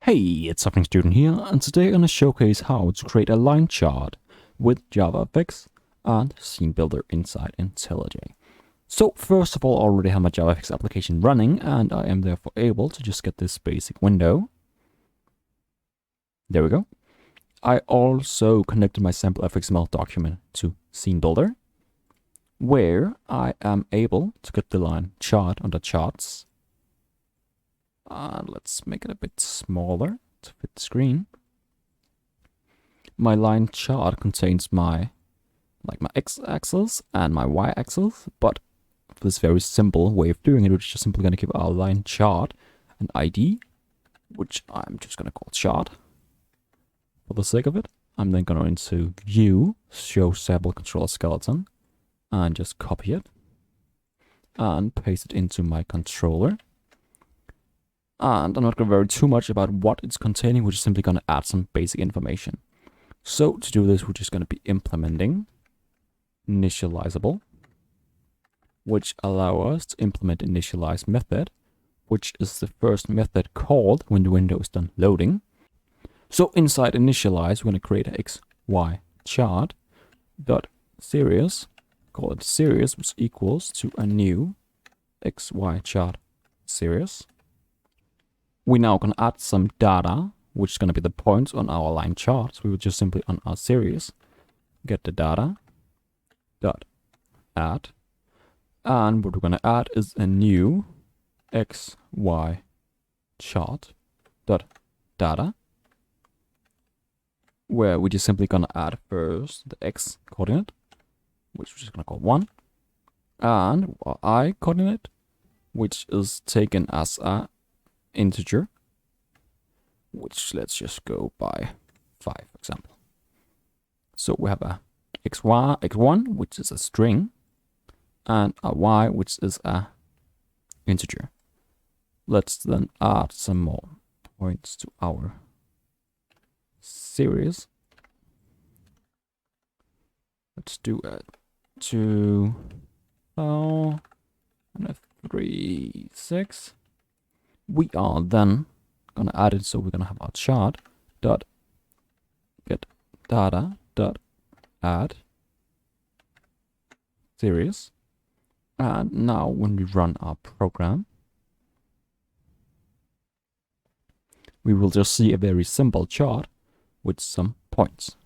Hey, it's Something Student here, and today I'm going to showcase how to create a line chart with JavaFX and Scene Builder inside IntelliJ. So first of all, I already have my JavaFX application running, and I am therefore able to just get this basic window. There we go. I also connected my sample fxml document to Scene Builder, where I am able to get the line chart under charts. And let's make it a bit smaller to fit the screen. My line chart contains my x-axis and my y-axis, but for this very simple way of doing it, we're just simply going to give our line chart an ID, which I'm just going to call chart for the sake of it. I'm then going into View, Show Sample Controller Skeleton, and just copy it and paste it into my controller. And I'm not going to worry too much about what it's containing. We're just simply going to add some basic information. So to do this, we're just going to be implementing initializable, which allow us to implement initialize method, which is the first method called when the window is done loading. So inside initialize, we're going to create a XY chart dot series, call it series, which equals to a new XY chart series. We're now going to add some data, which is going to be the points on our line chart. So we will just simply on our series get the data dot add, and what we're going to add is a new XY chart dot data, where we're just simply going to add first the X coordinate, which we're just going to call 1, and our Y coordinate, which is taken as a integer, which let's just go by 5, for example. So we have a x1, which is a string, and a y, which is a integer. Let's then add some more points to our series. Let's do a 2, 4, and a 3, 6. We are then gonna add it, so we're gonna have our chart dot get data dot add series, and now when we run our program, we will just see a very simple chart with some points.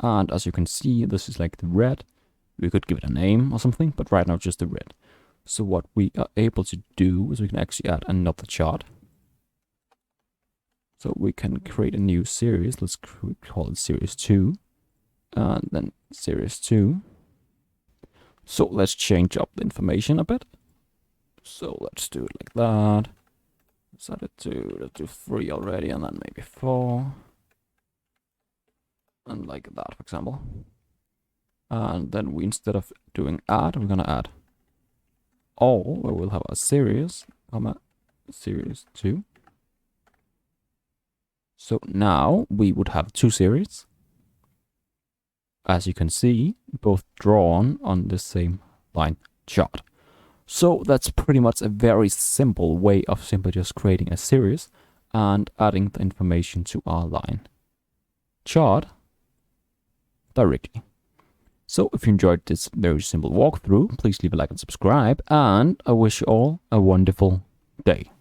And as you can see, this is like the red. We could give it a name or something, but right now just the red. So what we are able to do is we can actually add another chart. So we can create a new series. Let's call it series 2, and then series 2. So let's change up the information a bit. So let's do it like that. Let's add it to, let's do 3 already, and then maybe 4. And like that, for example. And then we, instead of doing add, we're gonna add all, where we'll have a series, comma, series 2. So now we would have 2 series, as you can see, both drawn on the same line chart. So that's pretty much a very simple way of simply just creating a series and adding the information to our line chart directly. So if you enjoyed this very simple walkthrough, please leave a like and subscribe, and I wish you all a wonderful day.